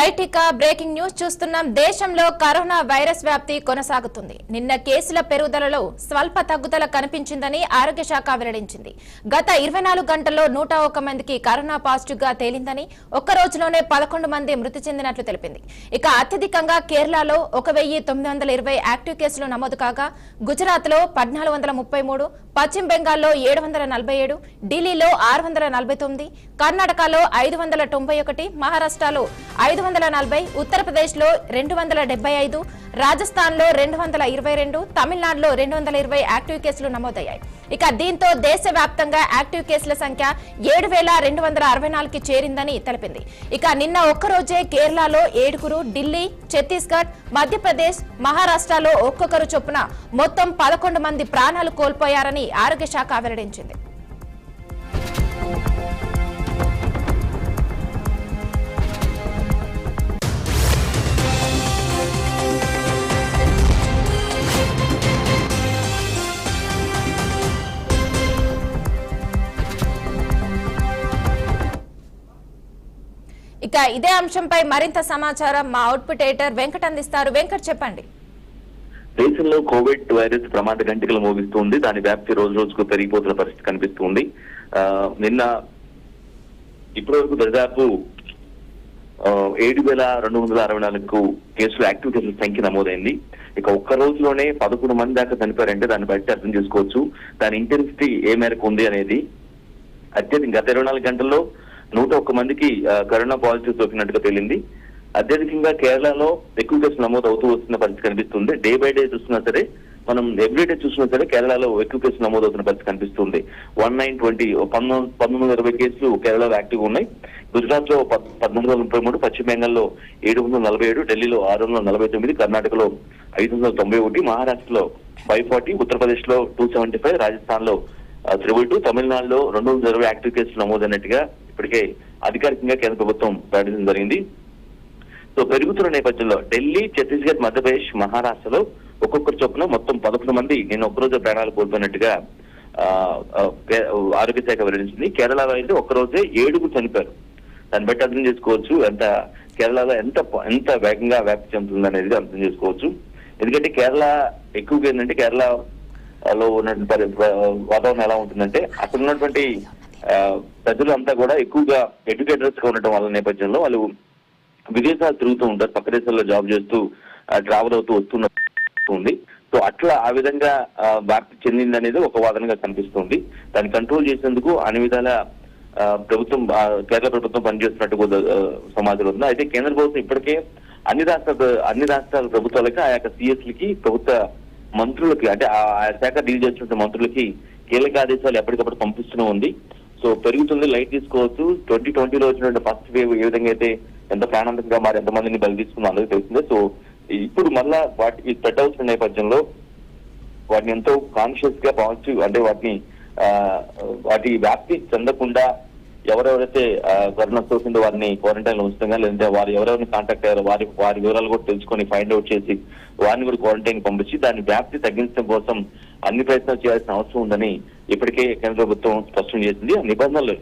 Right ఇక breaking news చూస్తున్నాం. దేశంలో కరోనా వైరస్ వ్యాప్తి కొనసాగుతుంది. నిన్న కేసుల పెరుగుదలలో స్వల్ప తగ్గుదల కనిపించిందని ఆరోగ్య శాఖ వెల్లడించింది. గత 24 గంటల్లో 101 మందికి కరోనా పాజిటివ్ గా తేలిందని, ఒక్క రోజులోనే 11 మంది మృతి చెందినట్లు తెలిపింది. ఇక అత్యధికంగా కేరళలో 1920 యాక్టివ్ కేసులు నమోదు కాగా, గుజరాత్ లో 1433, పశ్చిమ బెంగాల్లో 747, ఢిల్లీలో 649, కర్ణాటకలో 591, మహారాష్ట్రలో 540, ఉత్తరప్రదేశ్ లో 275, రాజస్థాన్ లో 222, తమిళనాడులో 220 యాక్టివ్ కేసులు నమోదయ్యాయి. ఇక దీంతో దేశవ్యాప్తంగా యాక్టివ్ కేసుల సంఖ్య 7264కి చేరిందని తెలిపింది. ఇక నిన్న ఒక్కరోజే కేరళలో 7, ఢిల్లీ, ఛత్తీస్గఢ్, మధ్యప్రదేశ్, మహారాష్ట్రలో ఒక్కొక్కరు చొప్పున మొత్తం 11 మంది ప్రాణాలు కోల్పోయారని ఆరోగ్య శాఖ వెల్లడించింది. ఇక ఇదే అంశంపై మరింత సమాచారం మా అవుట్పుట్ ఎడిటర్ వెంకట్ అందిస్తారు. వెంకట్, చెప్పండి. దేశంలో కోవిడ్ వైరస్ ప్రమాద గంటికలు మోగిస్తుంది. దాని వ్యాప్తి రోజు రోజుకు పెరిగిపోతున్న పరిస్థితి కనిపిస్తుంది. నిన్న ఇప్పటి వరకు దాదాపు 7,264 కేసులు యాక్టివ్ కేసుల సంఖ్య నమోదైంది. ఇక ఒక్క రోజులోనే 11 మంది దాకా చనిపోయారంటే దాన్ని బట్టి అర్థం చేసుకోవచ్చు దాని ఇంటెన్సిటీ ఏ మేరకు ఉంది అనేది. అత్యధిక గత 24 గంటల్లో 101 మందికి కరోనా పాజిటివ్ సోకినట్టుగా తేలింది. అత్యధికంగా కేరళలో ఎక్కువ కేసులు నమోదు అవుతూ వస్తున్న పరిస్థితి కనిపిస్తుంది. డే బై డే చూస్తున్నా సరే, మనం ఎవ్రీడే చూస్తున్నా సరే కేరళలో ఎక్కువ కేసులు నమోదు అవుతున్న పరిస్థితి కనిపిస్తుంది. 1920 కేసులు కేరళలో యాక్టివ్ ఉన్నాయి. గుజరాత్ లో 1433, పశ్చిమ బెంగాల్లో 747, ఢిల్లీలో 649, కర్ణాటకలో 591, మహారాష్ట్రలో 540, ఉత్తరప్రదేశ్ లో 275, రాజస్థాన్ లో 322, తమిళనాడులో 220 యాక్టివ్ కేసులు నమోదైనట్టుగా ఇప్పటికే అధికారికంగా కేంద్ర ప్రభుత్వం ప్రకటించడం జరిగింది. సో పెరుగుతున్న నేపథ్యంలో ఢిల్లీ, ఛత్తీస్గఢ్, మధ్యప్రదేశ్, మహారాష్ట్రలో ఒక్కొక్కరు చొప్పున మొత్తం 11 మంది నేను ఒక్కరోజు ప్రాణాలు కోల్పోయినట్టుగా ఆరోగ్య శాఖ వెల్లడించింది. కేరళలో అయితే ఒక్కరోజే 7 చనిపోయారు. దాన్ని బట్టి అర్థం చేసుకోవచ్చు కేరళలో ఎంత వేగంగా వ్యాప్తి చెందుతుంది అనేది అర్థం చేసుకోవచ్చు. ఎందుకంటే కేరళ ఎక్కువగా ఏంటంటే కేరళలో ఉన్నటువంటి వాతావరణం ఎలా ఉంటుందంటే అక్కడ ఉన్నటువంటి ప్రజలు అంతా కూడా ఎక్కువగా ఎడ్యుకేటర్స్ గా ఉండటం వల్ల నేపథ్యంలో వాళ్ళు విదేశాలు తిరుగుతూ ఉంటారు. పక్క దేశాల్లో జాబ్ చేస్తూ ట్రావెల్ అవుతూ వస్తుంది. సో అట్లా ఆ విధంగా వ్యాప్తి చెందింది అనేది ఒక వాదనగా కనిపిస్తుంది. దాన్ని కంట్రోల్ చేసేందుకు అన్ని విధాల కేరళ ప్రభుత్వం పనిచేస్తున్నట్టు సమాచారం ఉంది. అయితే కేంద్ర ప్రభుత్వం ఇప్పటికే అన్ని రాష్ట్రాల ప్రభుత్వాలకి ఆయా సిఎస్లకి ప్రభుత్వ మంత్రులకి అంటే ఆ శాఖ డీల్ చేస్తున్న మంత్రులకి కీలక ఆదేశాలు ఎప్పటికప్పుడు పంపిస్తూనే ఉంది. సో పెరుగుతుంది, లైట్ తీసుకోవచ్చు. 2020లో వచ్చినటువంటి ఫస్ట్ వేవ్ ఏ విధంగా అయితే ఎంత ప్రాణాంతకంగా మారి ఎంతమందిని బలి తీసుకుందో అందరికీ తెలిసిందే. సో ఇప్పుడు మళ్ళా వాటికి స్ప్రెడ్ అవుతున్న నేపథ్యంలో వాటిని ఎంతో కాన్షియస్ గా పాజిటివ్ అంటే వాటి వ్యాప్తి చెందకుండా ఎవరెవరైతే కరోనా సోకిందో వారిని క్వారంటైన్ లో ఉంచుతాగా, లేదంటే వారు ఎవరెవరిని కాంటాక్ట్ అయ్యారో వారి వివరాలు కూడా తెలుసుకొని ఫైండ్ అవుట్ చేసి వారిని కూడా క్వారంటైన్ పంపించి దాని వ్యాప్తి తగ్గించడం కోసం అన్ని ప్రయత్నాలు చేయాల్సిన అవసరం ఉందని ఇప్పటికే కేంద్ర ప్రభుత్వం స్పష్టం చేసింది. ఆ నిబంధనలు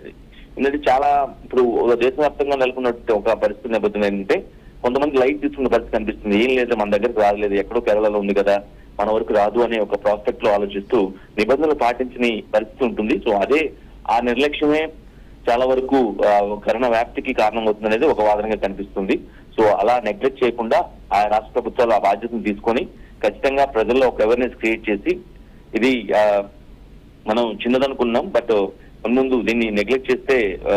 ఎందుకంటే చాలా ఇప్పుడు దేశవ్యాప్తంగా నెలకొన్నట్టు ఒక పరిస్థితి నేపథ్యం ఏంటంటే కొంతమంది లైట్ తీసుకున్న పరిస్థితి కనిపిస్తుంది. ఏం లేదు, మన దగ్గరకు రాలేదు, ఎక్కడో కేరళలో ఉంది కదా, మన వరకు రాదు అనే ఒక ప్రాస్పెక్ట్ లో ఆలోచిస్తూ నిబంధనలు పాటించని పరిస్థితి ఉంటుంది. సో ఆ నిర్లక్ష్యమే చాలా వరకు కరోనా వ్యాప్తికి కారణమవుతుంది అనేది ఒక వాదనగా కనిపిస్తుంది. సో అలా నెగ్లెక్ట్ చేయకుండా ఆ రాష్ట్ర ప్రభుత్వాలు ఆ బాధ్యతను తీసుకొని ఖచ్చితంగా ప్రజల్లో ఒక అవేర్నెస్ క్రియేట్ చేసి ఇది మనం చిన్నదనుకున్నాం బట్ ముందు దీన్ని నెగ్లెక్ట్ చేస్తే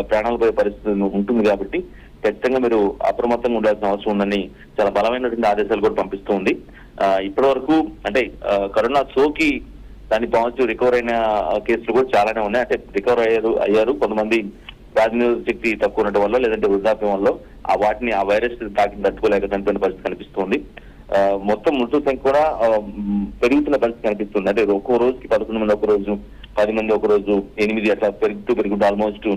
ప్రాణాలు పోయే పరిస్థితి ఉంటుంది కాబట్టి ఖచ్చితంగా మీరు అప్రమత్తంగా ఉండాల్సిన అవసరం ఉందని చాలా బలమైనటువంటి ఆదేశాలు కూడా పంపిస్తూ ఉంది. ఇప్పటి వరకు అంటే కరోనా సోకి దాని పాజిటివ్ రికవర్ అయిన కేసులు కూడా చాలానే ఉన్నాయి. అంటే రికవర్ అయ్యారు కొంతమంది వ్యాధినిరోధక శక్తి తక్కువ ఉండటం వల్ల, లేదంటే వృద్ధాప్యం వల్ల ఆ వైరస్ తాకిని తట్టుకోలేక చనిపోయిన పరిస్థితి కనిపిస్తుంది. మొత్తం మృతుల సంఖ్య కూడా పెరుగుతున్న పరిస్థితి కనిపిస్తుంది. అంటే ఒక్కో రోజుకి 11 మంది, ఒక రోజు 10 మంది, ఒక రోజు 8 అట్లా పెరుగుతూ ఆల్మోస్ట్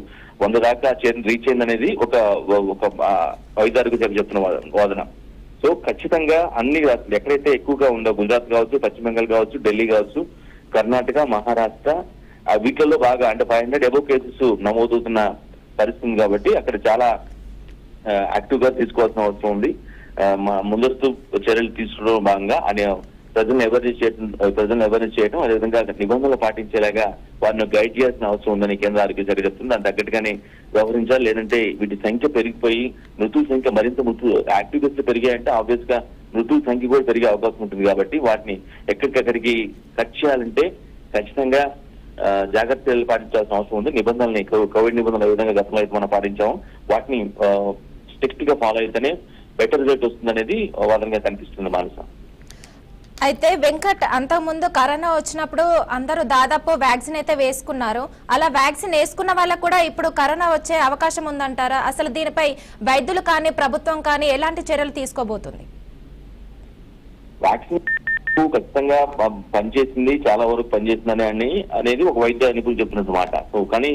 100 దాకా రీచ్ అయింది అనేది ఒక వైద్యారోగ్య శాఖ చెప్తున్న వాదన. సో ఖచ్చితంగా అన్ని ఎక్కడైతే ఎక్కువగా ఉందో గుజరాత్ కావచ్చు, పశ్చిమ బెంగాల్ కావచ్చు, ఢిల్లీ కావచ్చు, కర్ణాటక, మహారాష్ట్ర వీటిల్లో బాగా అంటే 500 అబోవ్ కేసెస్ నమోదవుతున్న పరిస్థితి కాబట్టి అక్కడ చాలా యాక్టివ్ గా తీసుకోవాల్సిన అవసరం ఉంది. ముందస్తు చర్యలు తీసుకోవడం భాగంగా అనే ప్రజలను అవేర్నెస్ చేయడం అదేవిధంగా నిబంధనలు పాటించేలాగా వారిని గైడ్ చేయాల్సిన అవసరం ఉందని కేంద్ర ఆరోగ్య శాఖ చెప్తుంది. దాని తగ్గట్టుగానే వ్యవహరించాలి. లేదంటే వీటి సంఖ్య పెరిగిపోయి మృతుల సంఖ్య మరింత యాక్టివ్ కేసులు పెరిగాయంటే ఆబ్వియస్ గా మృతుల సంఖ్య కూడా పెరిగే అవకాశం ఉంటుంది. కాబట్టి వాటిని ఎక్కడికక్కడికి కట్ చేయాలంటే ఖచ్చితంగా జాగ్రత్తలు పాటించాల్సిన అవసరం ఉంది. నిబంధనల్ని కోవిడ్ నిబంధనలు ఏ విధంగా గతంలో అయితే మనం పాటించాము వాటిని స్ట్రిక్ట్ గా ఫాలో అయితేనే బెటర్ రిజల్ట్ వస్తుందనేది వాదనగా కనిపిస్తుంది మానస. అయితే వెంకట్, అంతకుముందు కరోనా వచ్చినప్పుడు అందరూ దాదాపు వ్యాక్సిన్ అయితే వేసుకున్నారు. అలా వ్యాక్సిన్ వేసుకున్న వాళ్ళకు కూడా ఇప్పుడు కరోనా వచ్చే అవకాశం ఉందంటారా? అసలు దీనిపై వైద్యులు కానీ ప్రభుత్వం కానీ ఎలాంటి చర్యలు తీసుకోబోతుంది? వ్యాక్సిన్ ఖచ్చితంగా పనిచేసింది, చాలా వరకు పనిచేసిందని అనేది ఒక వైద్య నిపుణులు చెప్తున్నట్టు మాట. సో కానీ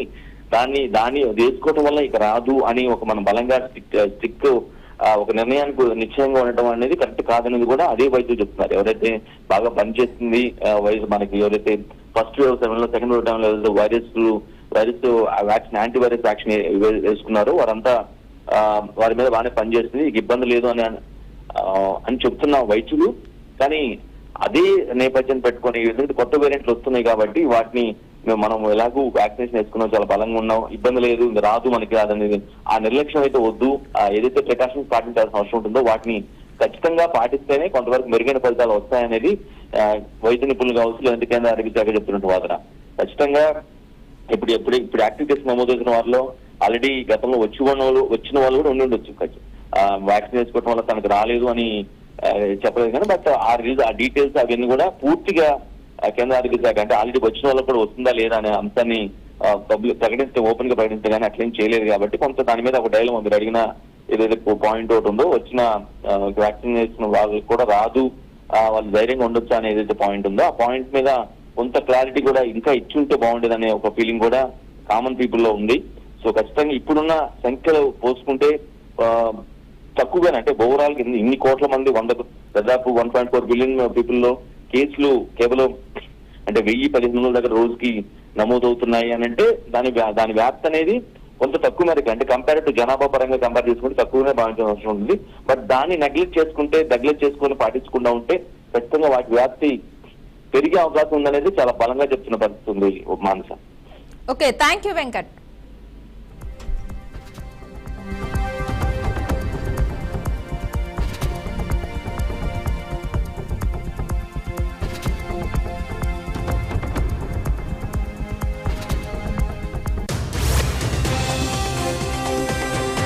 దాన్ని వేసుకోవడం వల్ల ఇక రాదు అని ఒక మనం బలంగా స్టిక్ ఒక నిర్ణయానికి నిశ్చయంగా ఉండటం అనేది కరెక్ట్ కాదనేది కూడా అదే వైద్యులు చెప్తున్నారు. ఎవరైతే బాగా పనిచేస్తుంది మనకి ఎవరైతే ఫస్ట్ వేవ్ సమయంలో సెకండ్ వేవ్ టైంలో వైరస్ వ్యాక్సిన్ యాంటీవైరస్ వ్యాక్సిన్ వేసుకున్నారో వారంతా వారి మీద బాగానే పనిచేస్తుంది, ఇక ఇబ్బంది లేదు అని చెప్తున్న వైద్యులు. కానీ అదే నేపథ్యం పెట్టుకొని ఎందుకంటే కొత్త వేరియంట్లు వస్తున్నాయి కాబట్టి వాటిని మనం ఎలాగూ వ్యాక్సినేషన్ వేసుకున్నాం, చాలా బలంగా ఉన్నాం, ఇబ్బంది లేదు, ఇంకా రాదు మనకి రాదనేది ఆ నిర్లక్ష్యం అయితే వద్దు. ఏదైతే ప్రికాషన్స్ పాటించాల్సిన అవసరం ఉంటుందో వాటిని ఖచ్చితంగా పాటిస్తేనే కొంతవరకు మెరుగైన ఫలితాలు వస్తాయనేది వైద్య నిపుణులు కావచ్చు లేదంటే కేంద్ర ఆరోగ్య శాఖ చెప్తున్నట్టు వాదన. ఖచ్చితంగా ఇప్పుడు యాక్టివ్ కేసు నమోదవుతున్న వారిలో ఆల్రెడీ గతంలో వచ్చిన వాళ్ళు కూడా ఉండి ఉండొచ్చు. వ్యాక్సిన్ వేసుకోవడం వల్ల తనకు రాలేదు అని చెప్పలేదు కానీ బట్ ఆ డీటెయిల్స్ అవన్నీ కూడా పూర్తిగా కేంద్ర ఆరోగ్య శాఖ అంటే ఆల్రెడీ వచ్చిన వాళ్ళకి కూడా వస్తుందా లేదా అనే అంశాన్ని ప్రకటిస్తే ఓపెన్ గా ప్రకటిస్తే కానీ అట్లేం చేయలేదు. కాబట్టి కొంత దాని మీద ఒక డైలమా మీరు అడిగిన ఏదైతే పాయింట్ ఒకటి ఉందో వచ్చిన వ్యాక్సిన్ వేసిన వాళ్ళకి కూడా రాదు, వాళ్ళు ధైర్యంగా ఉండొచ్చు అనే ఏదైతే పాయింట్ ఉందో ఆ పాయింట్ మీద కొంత క్లారిటీ కూడా ఇంకా ఇచ్చుంటే బాగుండేది అనే ఒక ఫీలింగ్ కూడా కామన్ పీపుల్ లో ఉంది. సో ఖచ్చితంగా ఇప్పుడున్న సంఖ్యలు పోల్చుకుంటే తక్కువగానే అంటే ఓవరాల్ ఇన్ని కోట్ల మంది దాదాపు 1.4 బిలియన్ పీపుల్ లో కేసులు కేవలం అంటే 1000-1500 దగ్గర రోజుకి నమోదవుతున్నాయి అని అంటే దాని వ్యాప్తి అనేది కొంత తక్కువ మేరకు అంటే కంపేర్ టు జనాభా పరంగా కంపేర్ చేసుకుంటే తక్కువనే భావించాల్సిన అవసరం ఉంటుంది. బట్ దాన్ని నెగ్లెక్ట్ చేసుకొని పాటించకుండా ఉంటే ఖచ్చితంగా వాటి వ్యాప్తి పెరిగే అవకాశం ఉందనేది చాలా బలంగా చెప్తున్న పరిస్థితి ఉంది Manasa. Okay, thank you Venkat.